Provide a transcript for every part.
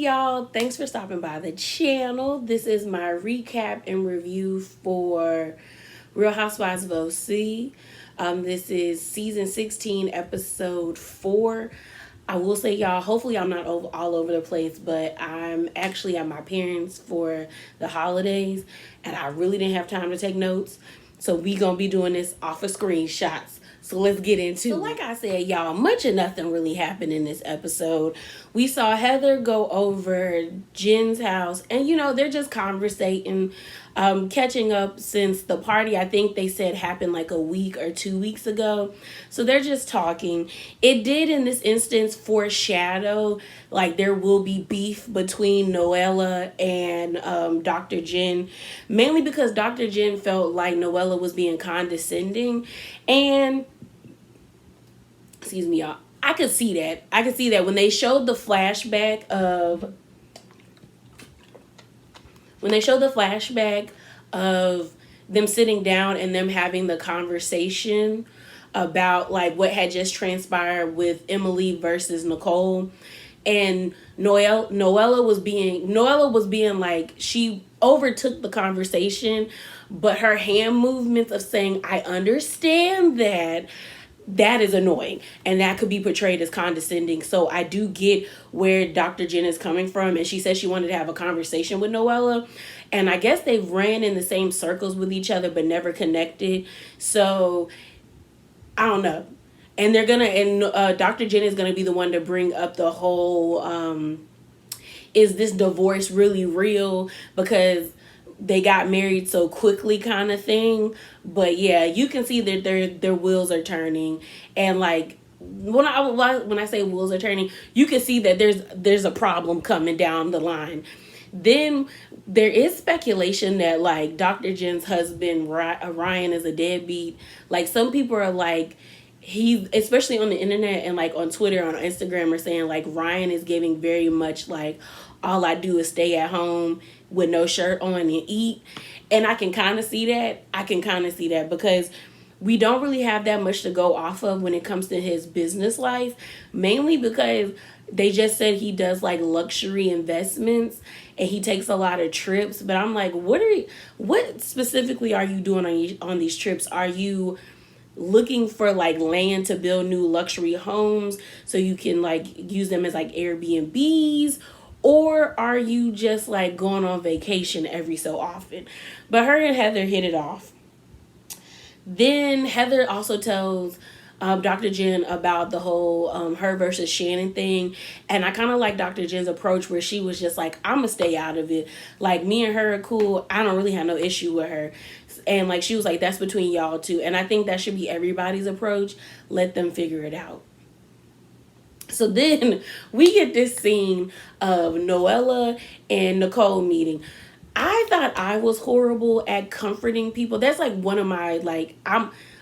y'all, thanks for stopping by the channel. This is my recap and review for Real Housewives of OC. This is season 16, episode 4. I will say, y'all, hopefully I'm not all over the place, but I'm actually at my parents' for the holidays, and I really didn't have time to take notes. So we gonna be doing this off of screenshots. So let's get into it. So like I said, y'all, much of nothing really happened in this episode. We saw Heather go over Jen's house, and they're just conversating, catching up since the party, I think they said, happened like a week or 2 weeks ago. So they're just talking. It did in this instance foreshadow like there will be beef between Noella and Dr. Jen, mainly because Dr. Jen felt like Noella was being condescending. And excuse me, y'all, I could see that when they showed the flashback of them sitting down and them having the conversation about like what had just transpired with Emily versus Nicole. And Noella was being like, she overtook the conversation, but her hand movements of saying, I understand that is annoying, and that could be portrayed as condescending. So I do get where Dr. Jen is coming from, and she said she wanted to have a conversation with Noella, and I guess they've ran in the same circles with each other but never connected. So I don't know. And Dr. Jen is gonna be the one to bring up the whole is this divorce really real, because they got married so quickly kind of thing. But yeah, you can see that their wheels are turning, and like when I say wheels are turning, you can see that there's a problem coming down the line. Then there is speculation that like Dr. Jen's husband Ryan is a deadbeat. Like some people are like, he, especially on the internet and like on Twitter, on Instagram, are saying like Ryan is giving very much like, all I do is stay at home with no shirt on and eat. And I can kind of see that. Because we don't really have that much to go off of when it comes to his business life, mainly because they just said he does like luxury investments and he takes a lot of trips. But I'm like, what specifically are you doing on these trips? Are you looking for like land to build new luxury homes so you can like use them as like Airbnbs? Or are you just like going on vacation every so often? But her and Heather hit it off. Then Heather also tells Dr. Jen about the whole her versus Shannon thing. And I kind of like Dr. Jen's approach where she was just like, I'm going to stay out of it. Like, me and her are cool. I don't really have no issue with her. And like, she was like, that's between y'all two. And I think that should be everybody's approach. Let them figure it out. So then we get this scene of Noella and Nicole meeting. I thought I was horrible at comforting people. That's like one of my, like,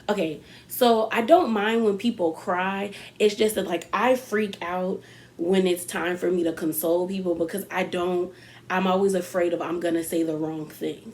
okay, so I don't mind when people cry. It's just that like I freak out when it's time for me to console people, because I'm always afraid of I'm going to say the wrong thing.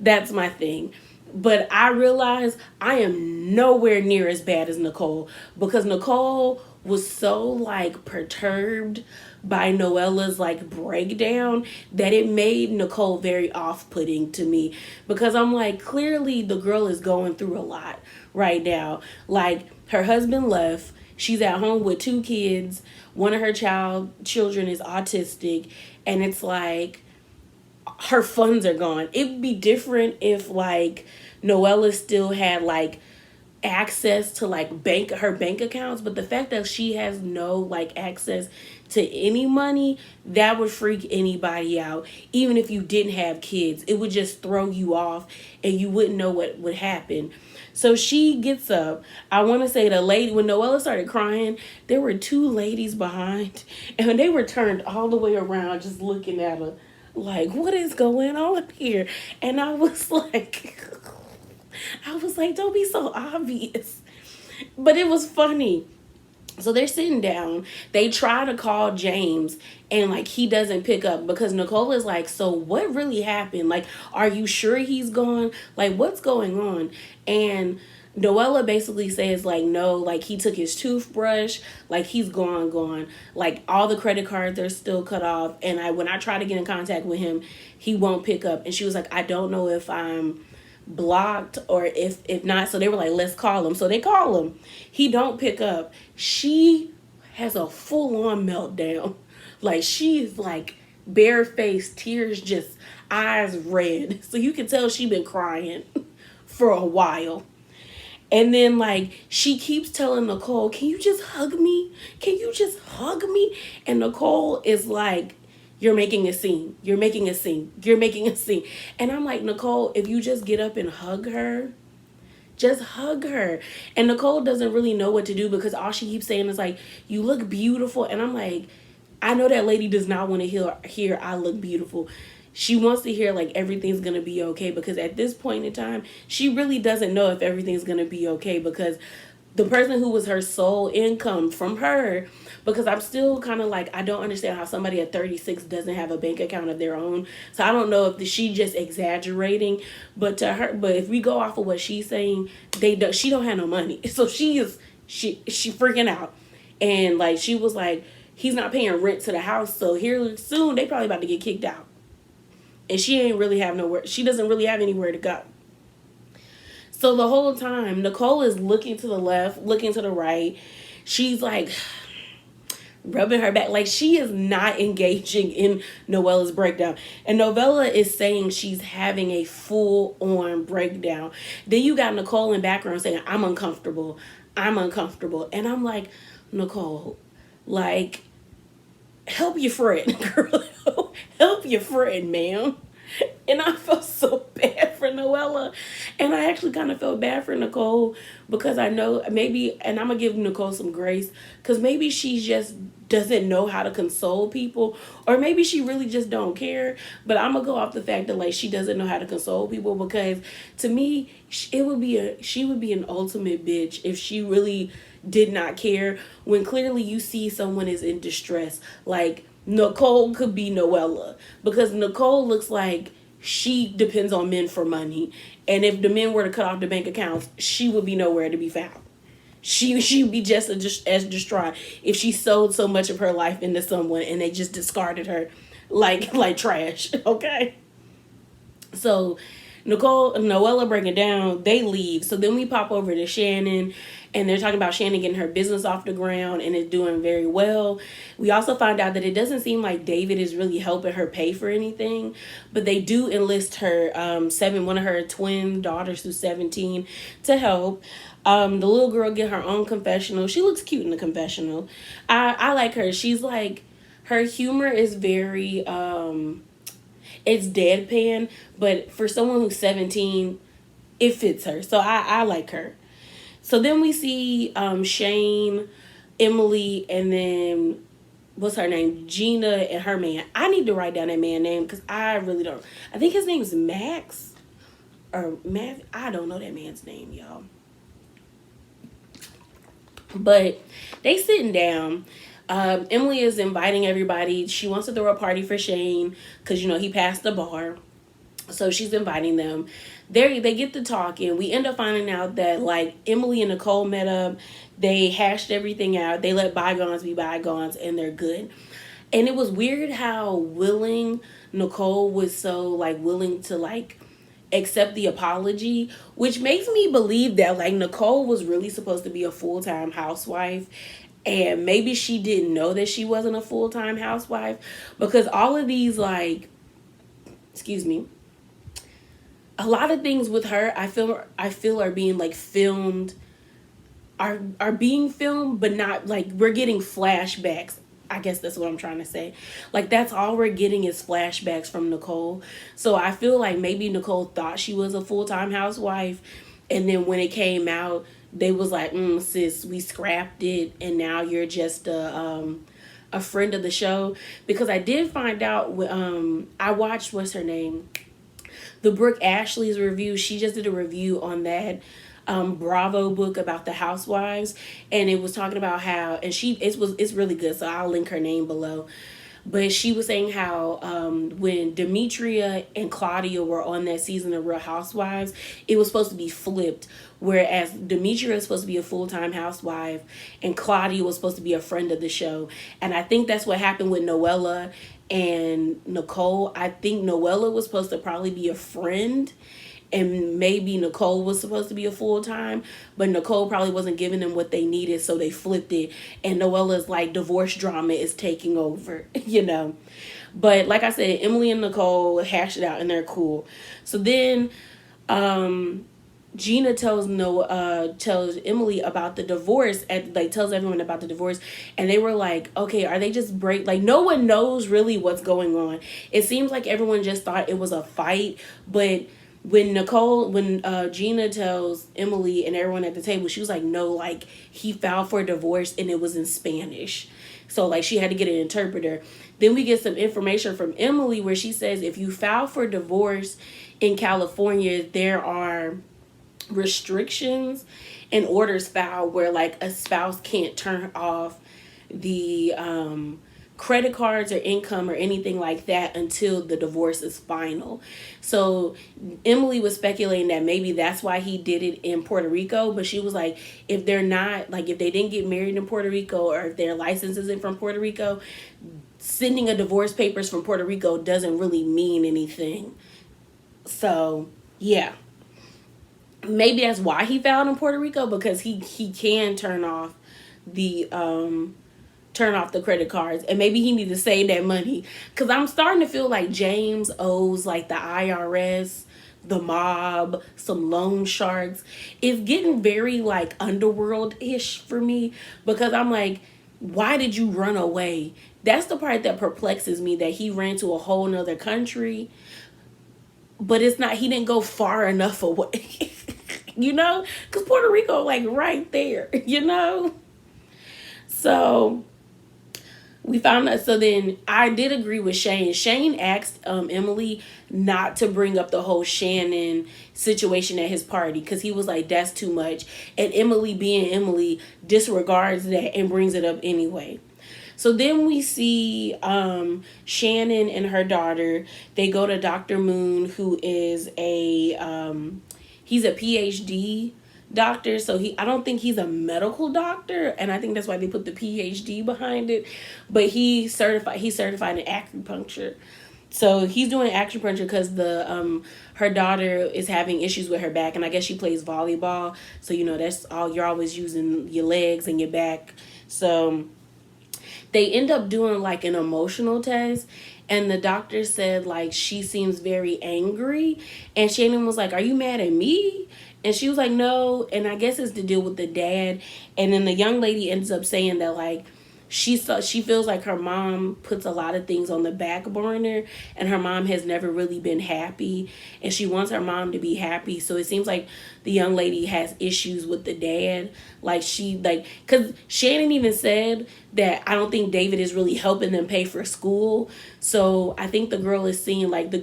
That's my thing. But I realize I am nowhere near as bad as Nicole, because Nicole was so like perturbed by Noella's like breakdown that it made Nicole very off-putting to me, because I'm like, clearly the girl is going through a lot right now. Like, her husband left, she's at home with 2 kids, one of her children is autistic, and it's like her funds are gone. It would be different if like Noella still had like access to like her bank accounts, but the fact that she has no like access to any money, that would freak anybody out. Even if you didn't have kids, it would just throw you off and you wouldn't know what would happen. So she gets up. I want to say the lady, when Noella started crying, there were 2 ladies behind, and they were turned all the way around just looking at her like, what is going on here? And I was like, don't be so obvious. But it was funny. So they're sitting down. They try to call James and like he doesn't pick up because Nicole is like, so what really happened? Like, are you sure he's gone? Like, what's going on? And Noella basically says like, no, like he took his toothbrush, like he's gone. Like all the credit cards are still cut off. And when I try to get in contact with him, he won't pick up. And she was like, I don't know if I'm blocked or if not. So they were like, let's call him. So they call him. He don't pick up. She has a full-on meltdown. Like she's like barefaced, tears, just eyes red. So you can tell she been crying for a while. And then like she keeps telling Nicole, can you just hug me? Can you just hug me? And Nicole is like, you're making a scene. You're making a scene. You're making a scene. And I'm like, Nicole, if you just get up and hug her, just hug her. And Nicole doesn't really know what to do because all she keeps saying is like, you look beautiful. And I'm like, I know that lady does not want to hear I look beautiful. She wants to hear like everything's going to be okay, because at this point in time, she really doesn't know if everything's going to be okay, because the person who was her sole income from her, because I'm still kind of like, I don't understand how somebody at 36 doesn't have a bank account of their own. So I don't know if she just exaggerating, but to her, but if we go off of what she's saying, she don't have no money. So she freaking out. And like, she was like, he's not paying rent to the house. So here soon, they probably about to get kicked out. And she ain't really have nowhere. She doesn't really have anywhere to go. So the whole time, Nicole is looking to the left, looking to the right. She's like rubbing her back. Like she is not engaging in Noella's breakdown. And Novella is saying she's having a full-on breakdown. Then you got Nicole in background saying, I'm uncomfortable. I'm uncomfortable. And I'm like, Nicole, like, help your friend, girl. Help your friend, ma'am. And I felt so bad for Noella. And I actually kind of felt bad for Nicole, because I know maybe, and I'm going to give Nicole some grace, because maybe she just doesn't know how to console people, or maybe she really just don't care. But I'm going to go off the fact that like she doesn't know how to console people, because to me, she would be an ultimate bitch if she really did not care, when clearly you see someone is in distress. Like Nicole could be Noella, because Nicole looks like she depends on men for money. And if the men were to cut off the bank accounts, she would be nowhere to be found. She'd be just as distraught if she sold so much of her life into someone and they just discarded her like trash. Okay. So Noella breaking down, they leave. So then we pop over to Shannon, and they're talking about Shannon getting her business off the ground and is doing very well. We also find out that it doesn't seem like David is really helping her pay for anything, but they do enlist her one of her twin daughters who's 17 to help. The little girl get her own confessional. She looks cute in the confessional. I like her. She's like, her humor is very it's deadpan, but for someone who's 17, it fits her. So I like her. So then we see Shane, Emily, and then what's her name? Gina and her man. I need to write down that man's name because I really don't. I think his name's Max or Matt. I don't know that man's name, y'all. But they sitting down. Emily is inviting everybody. She wants to throw a party for Shane because, he passed the bar. So she's inviting them. They get to talking. We end up finding out that, like, Emily and Nicole met up. They hashed everything out. They let bygones be bygones, and they're good. And it was weird how willing Nicole was, so, like, willing to, like, accept the apology, which makes me believe that, like, Nicole was really supposed to be a full-time housewife. And maybe she didn't know that she wasn't a full-time housewife, because all of these, like, a lot of things with her, I feel are being like filmed, are being filmed, but not like, we're getting flashbacks. I guess that's what I'm trying to say. Like, that's all we're getting is flashbacks from Nicole. So I feel like maybe Nicole thought she was a full-time housewife, and then when it came out, they was like, sis, we scrapped it, and now you're just a friend of the show. Because I did find out, I watched, what's her name? The Brooke Ashley's review. She just did a review on that Bravo book about the housewives, and it was talking about how, and it's really good, so I'll link her name below. But she was saying how when Demetria and Claudia were on that season of Real Housewives, it was supposed to be flipped. Whereas Demetria was supposed to be a full-time housewife and Claudia was supposed to be a friend of the show. And I think that's what happened with Noella and Nicole. I think Noella was supposed to probably be a friend and maybe Nicole was supposed to be a full time, but Nicole probably wasn't giving them what they needed, so they flipped it. And Noella's like divorce drama is taking over, you know. But like I said, Emily and Nicole hashed it out and they're cool. So then Gina tells Emily about the divorce, and like tells everyone about the divorce, and they were like, okay, are they just like no one knows really what's going on. It seems like everyone just thought it was a fight, but when Gina tells Emily and everyone at the table, she was like, no, like he filed for a divorce and it was in Spanish. So like she had to get an interpreter. Then we get some information from Emily where she says if you file for divorce in California, there are restrictions and orders filed where like a spouse can't turn off the credit cards or income or anything like that until the divorce is final. So Emily was speculating that maybe that's why he did it in Puerto Rico, but she was like, if they're not, like if they didn't get married in Puerto Rico or if their license isn't from Puerto Rico, sending a divorce papers from Puerto Rico doesn't really mean anything. So yeah, maybe that's why he filed in Puerto Rico, because he can turn off the credit cards, and maybe he need to save that money, because I'm starting to feel like James owes like the IRS, the mob, some loan sharks. It's getting very like underworld-ish for me, because I'm like, why did you run away? That's the part that perplexes me, that he ran to a whole nother country, but it's not, he didn't go far enough away. You know, because Puerto Rico like right there, you know. So we found out. So then I did agree with Shane. Shane asked Emily not to bring up the whole Shannon situation at his party, because he was like, that's too much. And Emily, being Emily, disregards that and brings it up anyway. So then we see Shannon and her daughter. They go to Dr. Moon, who is he's a PhD doctor, so I don't think he's a medical doctor, and I think that's why they put the PhD behind it. But he's certified in acupuncture. So he's doing acupuncture because her daughter is having issues with her back, and I guess she plays volleyball. So you know that's all, you're always using your legs and your back. So they end up doing like an emotional test, and the doctor said like she seems very angry, and Shannon was like, are you mad at me? And she was like, no. And I guess it's to deal with the dad. And then the young lady ends up saying that like she feels like her mom puts a lot of things on the back burner, and her mom has never really been happy, and she wants her mom to be happy. So it seems like the young lady has issues with the dad. Like because Shannon even said that I don't think David is really helping them pay for school. So I think the girl is seeing like the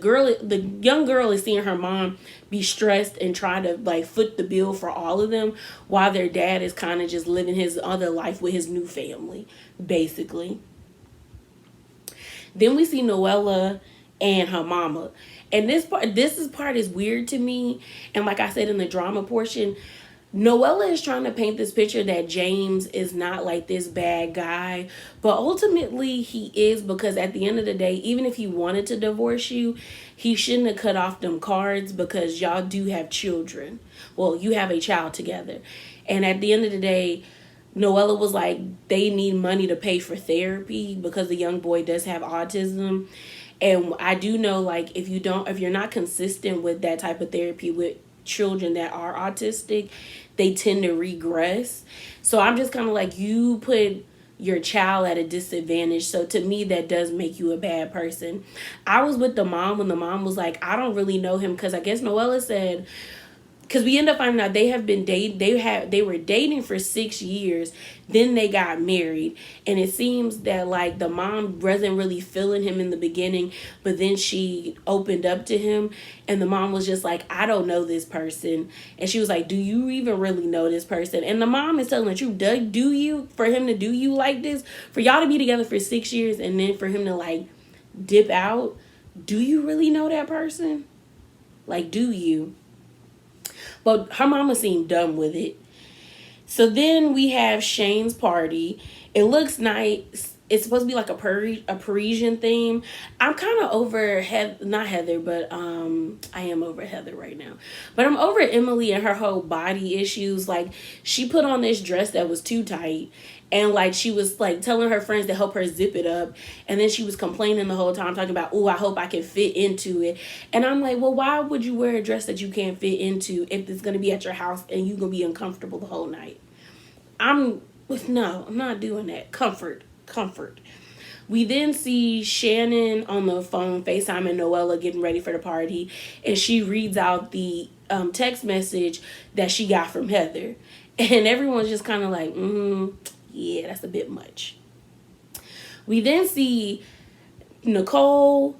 young girl is seeing her mom be stressed and try to like foot the bill for all of them, while their dad is kind of just living his other life with his new family, basically. Then we see Noella and her mama. And this part is weird to me. And like I said in the drama portion, Noella is trying to paint this picture that James is not like this bad guy, but ultimately he is, because at the end of the day, even if he wanted to divorce you, he shouldn't have cut off them cards, because y'all do have children. Well, you have a child together. And at the end of the day, Noella was like, they need money to pay for therapy because the young boy does have autism. And I do know, like, if you're not consistent with that type of therapy with children that are autistic, they tend to regress. So I'm just kind of like, you put your child at a disadvantage. So to me, that does make you a bad person. I was with the mom when the mom was like, I don't really know him, because I guess Noella said because we end up finding out they were dating for 6 years, then they got married, and it seems that like the mom wasn't really feeling him in the beginning, but then she opened up to him, and the mom was just like, I don't know this person, and she was like, do you even really know this person? And the mom is telling the truth. Do you, for him to do you like this, for y'all to be together for 6 years and then for him to like dip out, do you really know that person? Like, do you? But her mama seemed done with it. So then we have Shane's party. It looks nice. It's supposed to be like a Parisian theme. I'm kind of over not Heather, but I am over Heather right now. But I'm over Emily and her whole body issues. Like, she put on this dress that was too tight, and like she was like telling her friends to help her zip it up, and then she was complaining the whole time, talking about, oh, I hope I can fit into it. And I'm like, well, why would you wear a dress that you can't fit into if it's gonna be at your house and you're gonna be uncomfortable the whole night? I'm not doing that. Comfort. We then see Shannon on the phone FaceTiming Noella getting ready for the party, and she reads out the text message that she got from Heather, and everyone's just kind of like, yeah, that's a bit much. We then see Nicole,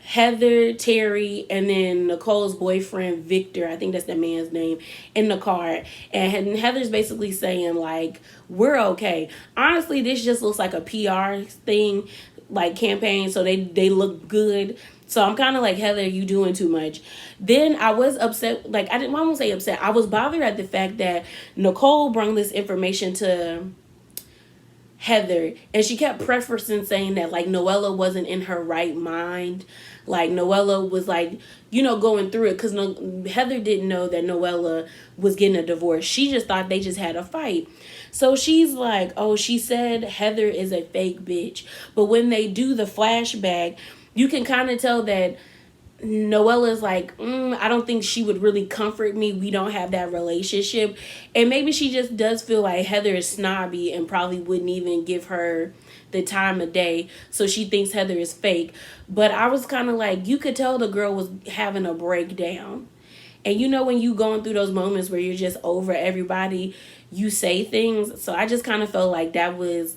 Heather, Terry, and then Nicole's boyfriend, Victor, I think that's the man's name, in the car. And Heather's basically saying, like, we're okay. Honestly, this just looks like a PR thing, like campaign, so they look good. So I'm kind of like, Heather, you doing too much. Then I was upset, like, I won't say upset. I was bothered at the fact that Nicole brought this information to Heather, and she kept preferencing saying that like Noella wasn't in her right mind, like Noella was like, going through it, because Heather didn't know that Noella was getting a divorce. She just thought they just had a fight. So she's like, oh, she said Heather is a fake bitch. But when they do the flashback, you can kind of tell that Noella's like, I don't think she would really comfort me. We don't have that relationship. And maybe she just does feel like Heather is snobby and probably wouldn't even give her the time of day. So she thinks Heather is fake. But I was kind of like, you could tell the girl was having a breakdown. And when you going through those moments where you're just over everybody, you say things. So I just kind of felt like that wasn't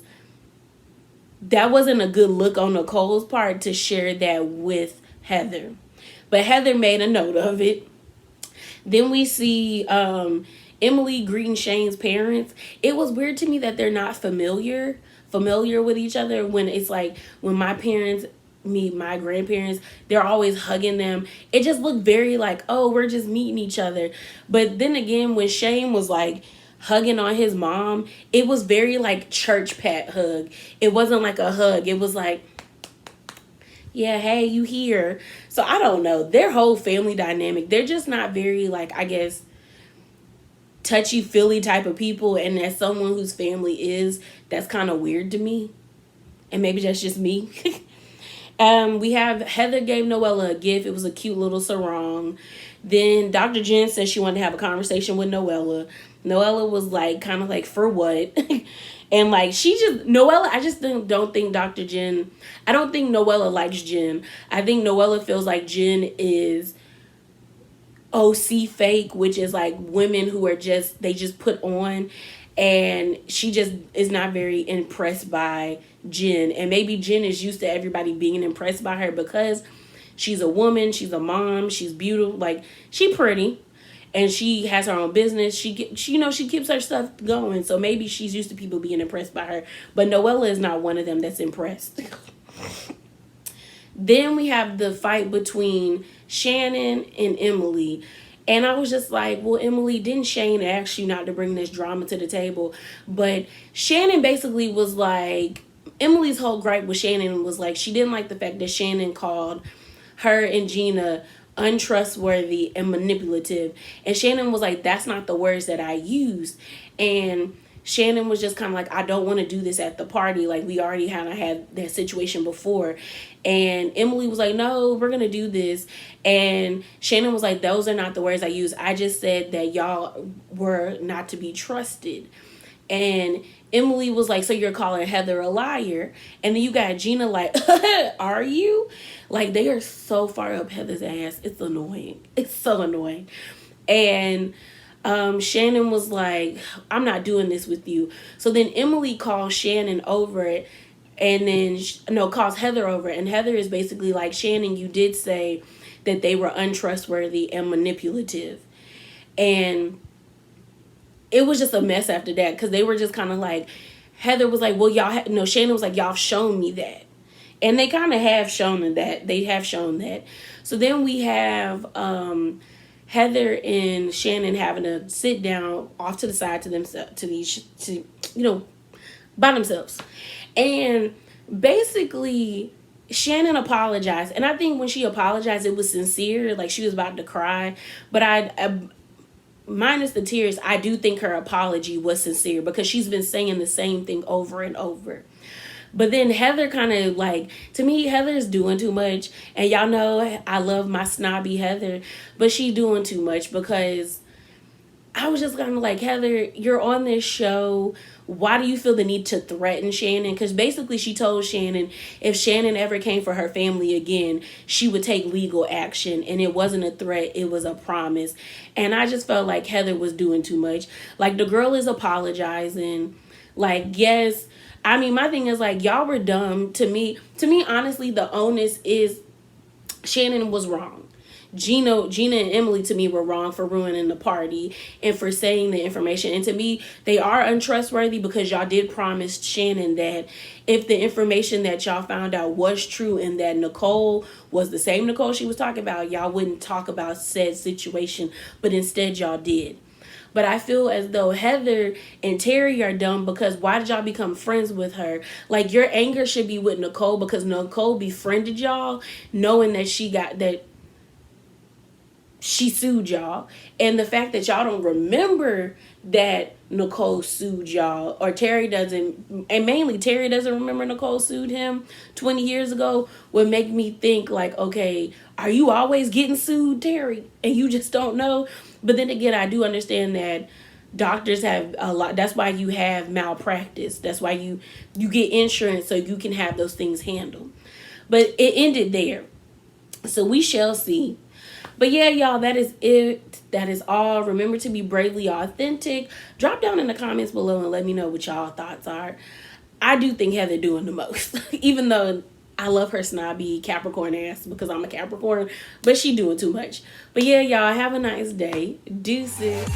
a good look on Nicole's part to share that with Heather. But Heather made a note of it. Then we see Emily greeting Shane's parents. It was weird to me that they're not familiar with each other, when it's like when my parents meet my grandparents, they're always hugging them. It just looked very like, oh, we're just meeting each other. But then again, when Shane was like hugging on his mom, it was very like church pat hug. It wasn't like a hug. It was like, yeah, hey, you here. So I don't know. Their whole family dynamic, they're just not very, like, I guess, touchy-feely type of people. And as someone whose family is, that's kind of weird to me. And maybe that's just me. We have Heather gave Noella a gift. It was a cute little sarong. Then Dr. Jen said she wanted to have a conversation with Noella. Noella was like, kind of like, for what? And like, Noella, I just don't think Dr. Jen, I don't think Noella likes Jen. I think Noella feels like Jen is OC fake, which is like women who are they just put on. And she just is not very impressed by Jen. And maybe Jen is used to everybody being impressed by her because she's a woman, she's a mom, she's beautiful, like, she pretty. And she has her own business. She keeps her stuff going. So maybe she's used to people being impressed by her. But Noella is not one of them that's impressed. Then we have the fight between Shannon and Emily. And I was just like, well, Emily, didn't Shane ask you not to bring this drama to the table? But Shannon basically was like, Emily's whole gripe with Shannon was like, she didn't like the fact that Shannon called her and Gina untrustworthy and manipulative. And Shannon was like, that's not the words that I used. And Shannon was just kind of like, I don't want to do this at the party. Like, we already had that situation before. And Emily was like, no, we're going to do this. And Shannon was like, those are not the words I used. I just said that y'all were not to be trusted. And Emily was like, so you're calling Heather a liar? And then you got Gina like, are you? Like, they are so far up Heather's ass. It's annoying. It's so annoying. And Shannon was like, I'm not doing this with you. So then Emily calls Shannon over, and then calls Heather over, and Heather is basically like, Shannon, you did say that they were untrustworthy and manipulative. And it was just a mess after that, because they were just kind of like, Heather was like, well, y'all Shannon was like, y'all have shown me that. And they kind of have shown that. They have shown that. So then we have Heather and Shannon having to sit down off to the side by themselves. And basically, Shannon apologized. And I think when she apologized, it was sincere. Like, she was about to cry. But I minus the tears, I do think her apology was sincere, because she's been saying the same thing over and over. But then Heather kind of like, to me, Heather's doing too much. And y'all know I love my snobby Heather, but she doing too much, because I was just kind of like, Heather, you're on this show. Why do you feel the need to threaten Shannon? Because basically she told Shannon if Shannon ever came for her family again, she would take legal action. And it wasn't a threat. It was a promise. And I just felt like Heather was doing too much. Like, the girl is apologizing. Like, yes. I mean, my thing is, like, y'all were dumb. To me, honestly, the onus is Shannon was wrong. Gina and Emily, to me, were wrong for ruining the party and for saying the information. And to me, they are untrustworthy, because y'all did promise Shannon that if the information that y'all found out was true, and that Nicole was the same Nicole she was talking about, y'all wouldn't talk about said situation, but instead y'all did. But I feel as though Heather and Terry are dumb, because why did y'all become friends with her? Like, your anger should be with Nicole, because Nicole befriended y'all knowing that she sued y'all. And the fact that y'all don't remember that Nicole sued y'all, or Terry doesn't, and mainly Terry doesn't remember Nicole sued him 20 years ago, would make me think like, okay, are you always getting sued, Terry, and you just don't know? But then again, I do understand that doctors have a lot. That's why you have malpractice. That's why you get insurance, so you can have those things handled. But it ended there. So we shall see. But yeah, y'all, that is it. That is all. Remember to be bravely authentic. Drop down in the comments below and let me know what y'all thoughts are. I do think Heather doing the most, even though I love her snobby Capricorn ass, because I'm a Capricorn, but she doing too much. But yeah, y'all, have a nice day. Deuces.